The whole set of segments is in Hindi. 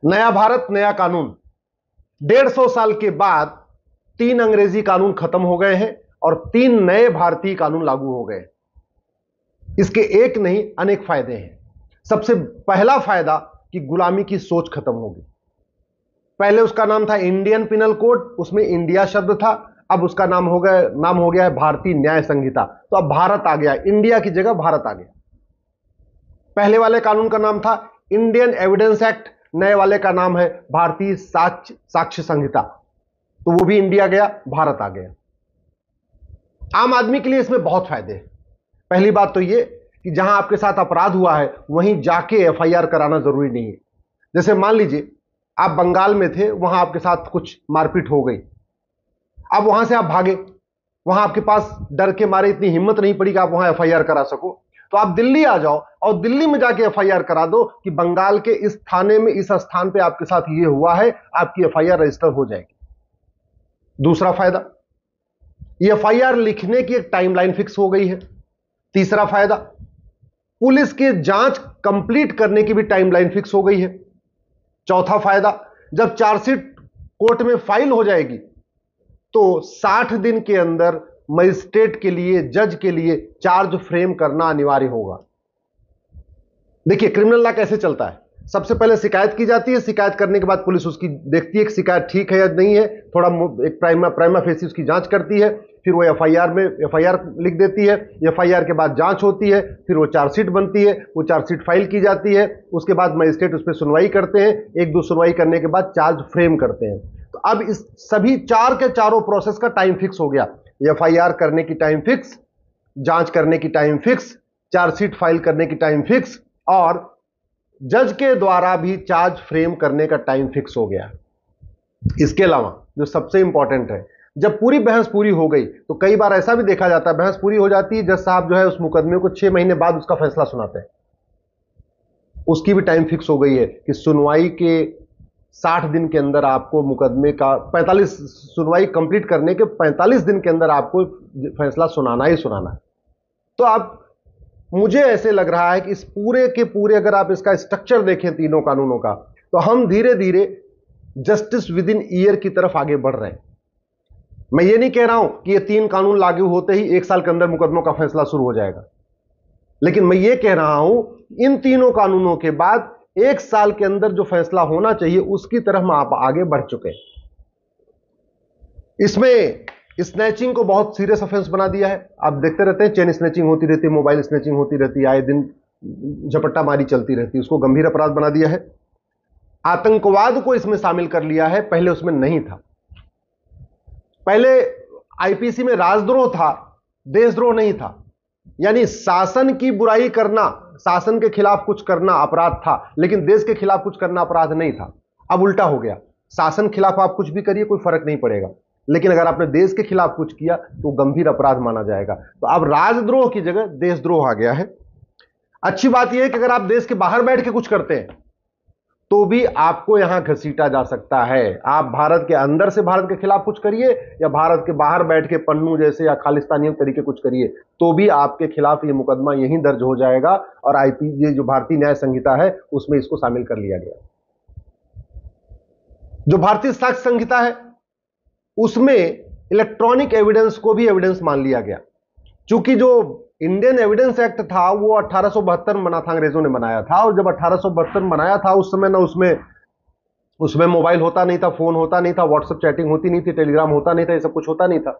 नया भारत नया कानून। 150 साल के बाद 3 अंग्रेजी कानून खत्म हो गए हैं और 3 नए भारतीय कानून लागू हो गए। इसके एक नहीं अनेक फायदे हैं। सबसे पहला फायदा कि गुलामी की सोच खत्म होगी। पहले उसका नाम था इंडियन पिनल कोड, उसमें इंडिया शब्द था। अब उसका नाम हो गया है भारतीय न्याय संहिता। तो अब भारत आ गया, इंडिया की जगह भारत आ गया। पहले वाले कानून का नाम था इंडियन एविडेंस एक्ट, नए वाले का नाम है भारतीय साक्ष्य संहिता। तो वो भी इंडिया गया, भारत आ गया। आम आदमी के लिए इसमें बहुत फायदे हैं। पहली बात तो ये कि जहां आपके साथ अपराध हुआ है वहीं जाके एफआईआर कराना जरूरी नहीं है। जैसे मान लीजिए आप बंगाल में थे, वहां आपके साथ कुछ मारपीट हो गई, अब वहां से आप भागे, वहां आपके पास डर के मारे इतनी हिम्मत नहीं पड़ी कि आप वहां एफआईआर करा सको। तो आप दिल्ली आ जाओ और दिल्ली में जाके एफआईआर करा दो कि बंगाल के इस थाने में इस स्थान पे आपके साथ ये हुआ है, आपकी एफआईआर रजिस्टर हो जाएगी। दूसरा फायदा, ये एफआईआर लिखने की एक टाइमलाइन फिक्स हो गई है। तीसरा फायदा, पुलिस की जांच कंप्लीट करने की भी टाइमलाइन फिक्स हो गई है। चौथा फायदा, जब चार्जशीट कोर्ट में फाइल हो जाएगी तो 60 दिन के अंदर मजिस्ट्रेट के लिए, जज के लिए चार्ज फ्रेम करना अनिवार्य होगा। देखिए क्रिमिनल लॉ कैसे चलता है। सबसे पहले शिकायत की जाती है, शिकायत करने के बाद पुलिस उसकी देखती है कि शिकायत ठीक है या नहीं है, थोड़ा एक प्राइमा फेसी उसकी जांच करती है, फिर वो एफआईआर लिख देती है। एफआईआर के बाद जांच होती है, फिर वो चार्जशीट बनती है, वो चार्जशीट फाइल की जाती है। उसके बाद मजिस्ट्रेट उस पर सुनवाई करते हैं, एक दो सुनवाई करने के बाद चार्ज फ्रेम करते हैं। तो अब इस सभी चार के चारों प्रोसेस का टाइम फिक्स हो गया। एफआईआर करने की टाइम फिक्स, जांच करने की टाइम फिक्स, चार्जशीट फाइल करने की टाइम फिक्स, और जज के द्वारा भी चार्ज फ्रेम करने का टाइम फिक्स हो गया। इसके अलावा जो सबसे इंपॉर्टेंट है, जब पूरी बहस पूरी हो गई तो कई बार ऐसा भी देखा जाता है, बहस पूरी हो जाती है, जज साहब जो है उस मुकदमे को 6 महीने बाद उसका फैसला सुनाते हैं। उसकी भी टाइम फिक्स हो गई है कि सुनवाई के 60 दिन के अंदर आपको मुकदमे का 45 सुनवाई कंप्लीट करने के 45 दिन के अंदर आपको फैसला सुनाना ही सुनाना है। तो आप, मुझे ऐसे लग रहा है कि इस पूरे के पूरे अगर आप इसका स्ट्रक्चर देखें तीनों कानूनों का, तो हम धीरे धीरे जस्टिस विद इन ईयर की तरफ आगे बढ़ रहे हैं। मैं ये नहीं कह रहा हूं कि ये 3 कानून लागू होते ही 1 साल के अंदर मुकदमों का फैसला शुरू हो जाएगा, लेकिन मैं ये कह रहा हूं इन तीनों कानूनों के बाद 1 साल के अंदर जो फैसला होना चाहिए उसकी तरफ हम आप आगे बढ़ चुके हैं। इसमें स्नैचिंग को बहुत सीरियस ऑफेंस बना दिया है। आप देखते रहते हैं चेन स्नैचिंग होती रहती है, मोबाइल स्नैचिंग होती रहती है, आए दिन झपट्टा मारी चलती रहती है, उसको गंभीर अपराध बना दिया है। आतंकवाद को इसमें शामिल कर लिया है, पहले उसमें नहीं था। पहले आईपीसी में राजद्रोह था, देशद्रोह नहीं था। यानी शासन की बुराई करना, शासन के खिलाफ कुछ करना अपराध था, लेकिन देश के खिलाफ कुछ करना अपराध नहीं था। अब उल्टा हो गया, शासन के खिलाफ आप कुछ भी करिए कोई फर्क नहीं पड़ेगा, लेकिन अगर आपने देश के खिलाफ कुछ किया तो गंभीर अपराध माना जाएगा। तो अब राजद्रोह की जगह देशद्रोह आ गया है। अच्छी बात यह है कि अगर आप देश के बाहर बैठ के कुछ करते हैं तो भी आपको यहां घसीटा जा सकता है। आप भारत के अंदर से भारत के खिलाफ कुछ करिए या भारत के बाहर बैठ के पन्नू जैसे या खालिस्तानी तरीके कुछ करिए, तो भी आपके खिलाफ यह मुकदमा यहीं दर्ज हो जाएगा और ये जो भारतीय न्याय संहिता है उसमें इसको शामिल कर लिया गया। जो भारतीय साक्ष्य संहिता है उसमें इलेक्ट्रॉनिक एविडेंस को भी एविडेंस मान लिया गया। चूंकि जो इंडियन एविडेंस एक्ट था वो 1872 में बना था, अंग्रेजों ने बनाया था, और जब 1872 बनाया था उस समय ना उसमें मोबाइल होता नहीं था, फोन होता नहीं था, व्हाट्सएप चैटिंग होती नहीं थी, टेलीग्राम होता नहीं था, ये सब कुछ होता नहीं था।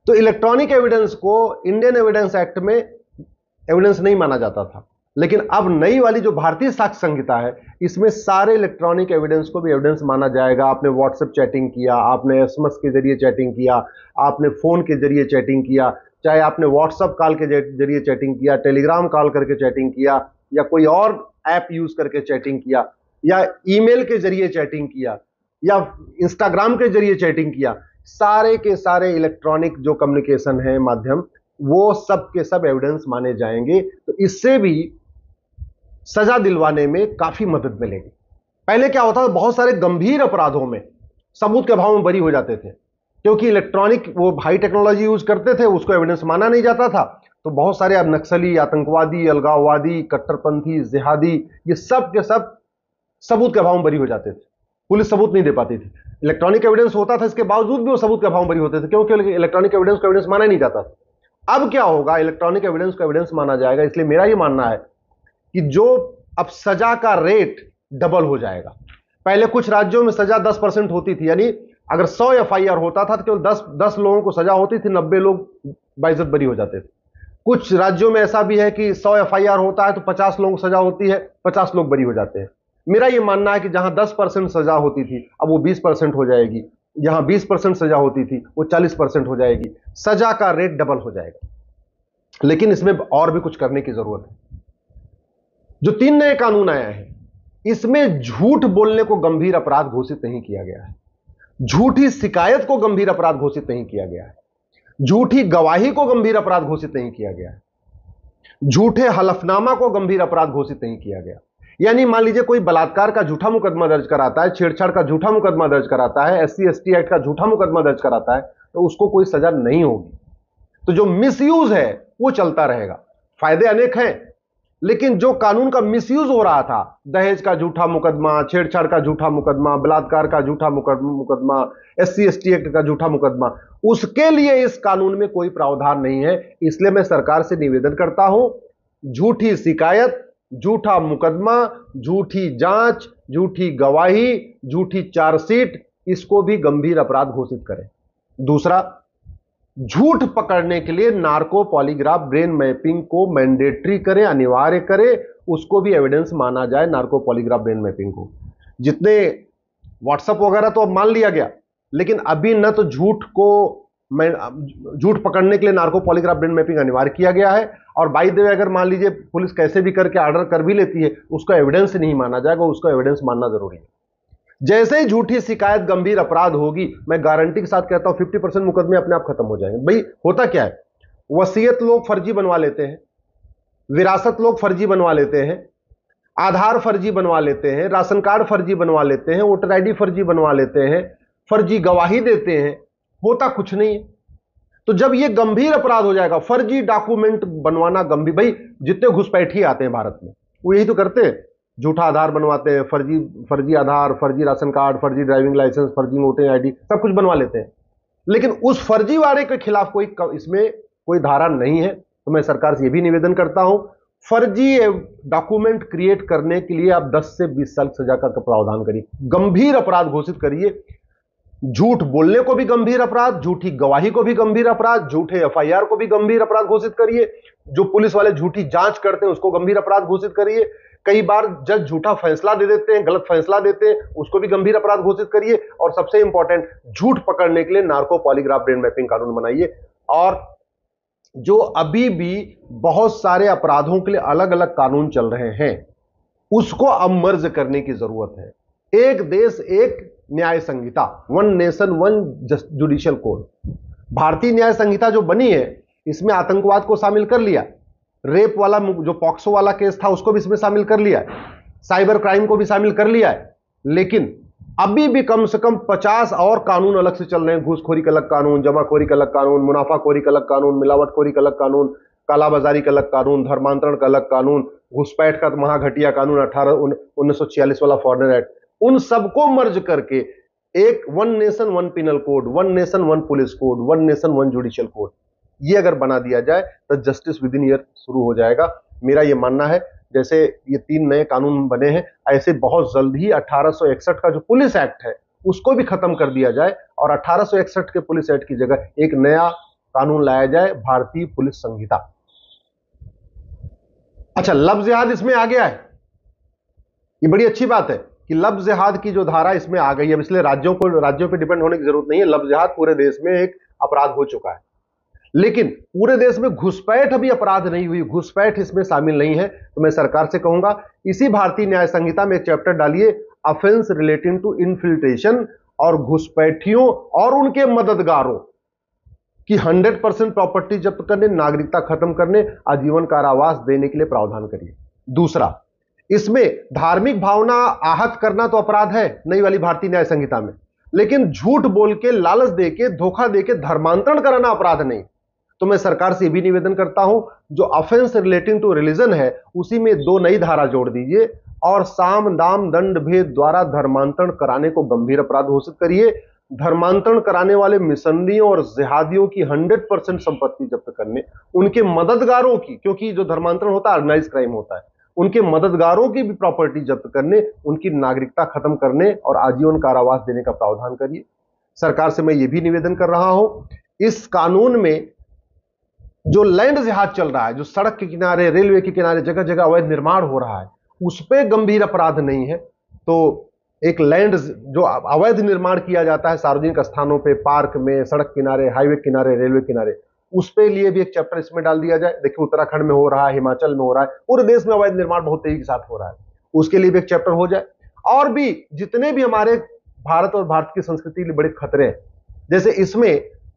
तो इलेक्ट्रॉनिक एविडेंस को इंडियन एविडेंस एक्ट में एविडेंस नहीं माना जाता था। लेकिन अब नई वाली जो भारतीय साक्ष्य संहिता है इसमें सारे इलेक्ट्रॉनिक एविडेंस को भी एविडेंस माना जाएगा। आपने व्हाट्सएप चैटिंग किया, आपने एसएमएस के जरिए चैटिंग किया, आपने फोन के जरिए चैटिंग किया, चाहे आपने व्हाट्सएप कॉल के जरिए चैटिंग किया, टेलीग्राम कॉल करके चैटिंग किया, या कोई और ऐप यूज करके चैटिंग किया, या ईमेल के जरिए चैटिंग किया, या इंस्टाग्राम के जरिए चैटिंग किया, सारे के सारे इलेक्ट्रॉनिक जो कम्युनिकेशन है माध्यम, वो सब के सब एविडेंस माने जाएंगे। तो इससे भी सजा दिलवाने में काफी मदद मिलेगी। पहले क्या होता था, बहुत सारे गंभीर अपराधों में सबूत के अभाव में बरी हो जाते थे, क्योंकि इलेक्ट्रॉनिक वो हाई टेक्नोलॉजी यूज करते थे, उसको एविडेंस माना नहीं जाता था। तो बहुत सारे अब नक्सली, आतंकवादी, अलगाववादी, कट्टरपंथी, जिहादी, ये सब के सब सबूत के अभाव में बरी हो जाते थे, पुलिस सबूत नहीं दे पाती थी। इलेक्ट्रॉनिक एविडेंस होता था, इसके बावजूद भी वो सबूत के अभाव में बरी होते थे, क्योंकि इलेक्ट्रॉनिक एविडेंस को एविडेंस माना नहीं जाता था। अब क्या होगा, इलेक्ट्रॉनिक एविडेंस को एविडेंस माना जाएगा। इसलिए मेरा यह मानना है कि जो अब सजा का रेट डबल हो जाएगा। पहले कुछ राज्यों में सजा 10% होती थी, यानी अगर 100 एफआईआर होता था तो केवल 10 लोगों को सजा होती थी, 90 लोग बाइज्जत बरी हो जाते थे। कुछ राज्यों में ऐसा भी है कि 100 एफआईआर होता है तो 50 लोगों को सजा होती है, 50 लोग बरी हो जाते हैं। मेरा यह मानना है कि जहां 10% सजा होती थी अब वो 20% हो जाएगी, जहां 20% सजा होती थी वो 40% हो जाएगी। सजा का रेट डबल हो जाएगा। लेकिन इसमें और भी कुछ करने की जरूरत है। जो 3 नए कानून आए हैं, इसमें झूठ बोलने को गंभीर अपराध घोषित नहीं किया गया है, झूठी शिकायत को गंभीर अपराध घोषित नहीं किया गया है, झूठी गवाही को गंभीर अपराध घोषित नहीं किया गया है, झूठे हलफनामा को गंभीर अपराध घोषित नहीं किया गया। यानी मान लीजिए कोई बलात्कार का झूठा मुकदमा दर्ज कराता है, छेड़छाड़ का झूठा मुकदमा दर्ज कराता है, SC/ST एक्ट का झूठा मुकदमा दर्ज कराता है, तो उसको कोई सजा नहीं होगी। तो जो मिसयूज है वो चलता रहेगा। फायदे अनेक हैं, लेकिन जो कानून का मिसयूज हो रहा था, दहेज का झूठा मुकदमा, छेड़छाड़ का झूठा मुकदमा, बलात्कार का झूठा मुकदमा, SC/ST एक्ट का झूठा मुकदमा, उसके लिए इस कानून में कोई प्रावधान नहीं है। इसलिए मैं सरकार से निवेदन करता हूं, झूठी शिकायत, झूठा मुकदमा, झूठी जांच, झूठी गवाही, झूठी चार्जशीट, इसको भी गंभीर अपराध घोषित करें। दूसरा, झूठ पकड़ने के लिए नार्को पॉलीग्राफ ब्रेन मैपिंग को मैंडेटरी करें, अनिवार्य करें, उसको भी एविडेंस माना जाए। नार्को पॉलीग्राफ ब्रेन मैपिंग को, जितने व्हाट्सएप वगैरह तो अब मान लिया गया, लेकिन अभी न तो झूठ पकड़ने के लिए नार्को पॉलीग्राफ ब्रेन मैपिंग अनिवार्य किया गया है, और बाय द वे अगर मान लीजिए पुलिस कैसे भी करके ऑर्डर कर भी लेती है, उसको एविडेंस नहीं माना जाएगा, उसको एविडेंस मानना जरूरी है। जैसे ही झूठी शिकायत गंभीर अपराध होगी, मैं गारंटी के साथ कहता हूं 50% मुकदमे अपने आप खत्म हो जाएंगे। भाई होता क्या है, वसीयत लोग फर्जी बनवा लेते हैं, विरासत लोग फर्जी बनवा लेते हैं, आधार फर्जी बनवा लेते हैं, राशन कार्ड फर्जी बनवा लेते हैं, वोटर आईडी फर्जी बनवा लेते हैं, फर्जी गवाही देते हैं, होता कुछ नहीं है। तो जब यह गंभीर अपराध हो जाएगा, फर्जी डॉक्यूमेंट बनवाना गंभीर, भाई जितने घुसपैठी आते हैं भारत में वो यही तो करते हैं, झूठा आधार बनवाते हैं, फर्जी आधार, फर्जी राशन कार्ड, फर्जी ड्राइविंग लाइसेंस, फर्जी वोटर आईडी, सब कुछ बनवा लेते हैं। लेकिन उस फर्जी वाले के खिलाफ इसमें कोई धारा नहीं है। तो मैं सरकार से यह भी निवेदन करता हूं, फर्जी डॉक्यूमेंट क्रिएट करने के लिए आप 10 से 20 साल सजा का प्रावधान करिए, गंभीर अपराध घोषित करिए। झूठ बोलने को भी गंभीर अपराध, झूठी गवाही को भी गंभीर अपराध, झूठे एफआईआर को भी गंभीर अपराध घोषित करिए। जो पुलिस वाले झूठी जांच करते हैं उसको गंभीर अपराध घोषित करिए। कई बार जज झूठा फैसला दे देते हैं, गलत फैसला देते हैं, उसको भी गंभीर अपराध घोषित करिए। और सबसे इंपॉर्टेंट, झूठ पकड़ने के लिए नार्को पॉलीग्राफ ब्रेन मैपिंग कानून बनाइए। और जो अभी भी बहुत सारे अपराधों के लिए अलग अलग कानून चल रहे हैं, उसको अब मर्ज करने की जरूरत है। एक देश एक न्याय संहिता, one nation one judicial code. Bharatiya Nyaya संहिता जो बनी है, इसमें आतंकवाद को शामिल कर लिया, रेप वाला जो पॉक्सो वाला केस था उसको भी इसमें शामिल कर लिया है, साइबर क्राइम को भी शामिल कर लिया है। लेकिन अभी भी कम से कम 50 और कानून अलग से चल रहे हैं। घूसखोरी का अलग कानून, जमाखोरी का अलग कानून, मुनाफाखोरी का अलग कानून, मिलावटखोरी का अलग कानून, कालाबाजारी का अलग कानून, धर्मांतरण का अलग कानून, घुसपैठ का महाघटिया कानून 1946 वाला फॉरेनर एक्ट। उन सबको मर्ज करके एक one nation one penal code, one nation one police code, one nation one judicial code, ये अगर बना दिया जाए तो जस्टिस विद इन ईयर शुरू हो जाएगा। मेरा ये मानना है, जैसे ये 3 नए कानून बने हैं, ऐसे बहुत जल्द ही 1861 का जो पुलिस एक्ट है उसको भी खत्म कर दिया जाए और 1861 के पुलिस एक्ट की जगह एक नया कानून लाया जाए, भारतीय पुलिस संहिता। अच्छा, लफ्ज जिहाद इसमें आ गया है, ये बड़ी अच्छी बात है कि लफ्ज जिहाद की जो धारा इसमें आ गई है। इसलिए राज्यों पे डिपेंड होने की जरूरत नहीं है, लफ्ज जिहाद पूरे देश में एक अपराध हो चुका है। लेकिन पूरे देश में घुसपैठ अभी अपराध नहीं हुई, घुसपैठ इसमें शामिल नहीं है। तो मैं सरकार से कहूंगा, इसी भारतीय न्याय संहिता में एक चैप्टर डालिए, ऑफेंस रिलेटिंग टू इन्फिल्ट्रेशन, और घुसपैठियों और उनके मददगारों की 100% प्रॉपर्टी जब्त करने, नागरिकता खत्म करने, आजीवन कारावास देने के लिए प्रावधान करिए। दूसरा, इसमें धार्मिक भावना आहत करना तो अपराध है नई वाली भारतीय न्याय संहिता में, लेकिन झूठ बोल के, लालच देके, धोखा देके धर्मांतरण कराना अपराध नहीं। तो मैं सरकार से भी निवेदन करता हूं, जो ऑफेंस रिलेटिंग टू रिलीजन है उसी में 2 नई धारा जोड़ दीजिए, और साम दाम दंड भेद द्वारा धर्मांतरण कराने को गंभीर अपराध घोषित करिए। धर्मांतरण कराने वाले मिशनरियों और जिहादियों की 100% संपत्ति जब्त करने, उनके मददगारों की, क्योंकि जो धर्मांतरण होता है ऑर्गेनाइज क्राइम होता है, उनके मददगारों की भी प्रॉपर्टी जब्त करने, उनकी नागरिकता खत्म करने और आजीवन कारावास देने का प्रावधान करिए। सरकार से मैं यह भी निवेदन कर रहा हूं, इस कानून में जो लैंड जिहाद चल रहा है, जो सड़क के किनारे, रेलवे के किनारे जगह जगह अवैध निर्माण हो रहा है, उस पर गंभीर अपराध नहीं है। तो एक लैंड जो अवैध निर्माण किया जाता है सार्वजनिक स्थानों पे, पार्क में, सड़क किनारे, हाईवे किनारे, रेलवे किनारे, उस पे लिए भी एक चैप्टर इसमें डाल दिया जाए। देखिए उत्तराखंड में हो रहा है, हिमाचल में हो रहा है, पूरे देश में अवैध निर्माण बहुत तेजी के साथ हो रहा है, उसके लिए भी एक चैप्टर हो जाए। और भी जितने भी हमारे भारत और भारत की संस्कृति के लिए बड़े खतरे हैं, जैसे इसमें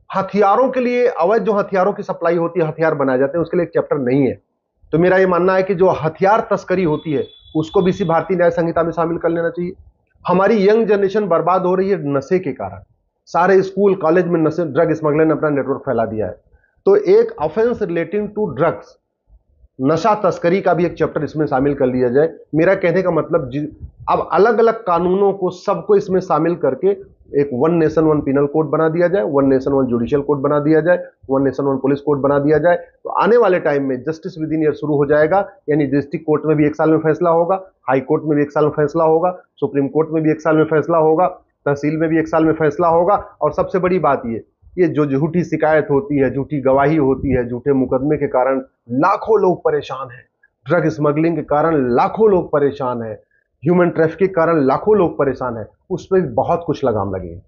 हथियारों के लिए, अवैध जो हथियारों की सप्लाई होती है, हथियार बनाए जाते हैं, उसके लिए एक चैप्टर नहीं है। तो मेरा यह मानना है कि जो हथियार तस्करी होती है उसको भी इसी भारतीय न्याय संहिता में शामिल कर लेना चाहिए। हमारी यंग जनरेशन बर्बाद हो रही है नशे के कारण, सारे स्कूल कॉलेज में नशे, ड्रग स्मगलर ने अपना नेटवर्क फैला दिया है। तो एक ऑफेंस रिलेटिंग टू ड्रग्स, नशा तस्करी का भी एक चैप्टर इसमें शामिल कर लिया जाए। मेरा कहने का मतलब अब अलग अलग कानूनों को सबको इसमें शामिल करके एक one nation one penal code बना दिया जाए, one nation one judicial code बना दिया जाए, one nation one police code बना दिया जाए। तो आने वाले टाइम में जस्टिस विद इन ईयर शुरू हो जाएगा, यानी डिस्ट्रिक्ट कोर्ट में भी 1 साल में फैसला होगा, हाई कोर्ट में भी 1 साल में फैसला होगा, सुप्रीम कोर्ट में भी 1 साल में फैसला होगा, तहसील में भी 1 साल में फैसला होगा। और सबसे बड़ी बात ये जो झूठी शिकायत होती है, झूठी गवाही होती है, झूठे मुकदमे के कारण लाखों लोग परेशान हैं, ड्रग स्मगलिंग के कारण लाखों लोग परेशान हैं, ह्यूमन ट्रैफिकिंग के कारण लाखों लोग परेशान हैं, उस पर बहुत कुछ लगाम लगेगी।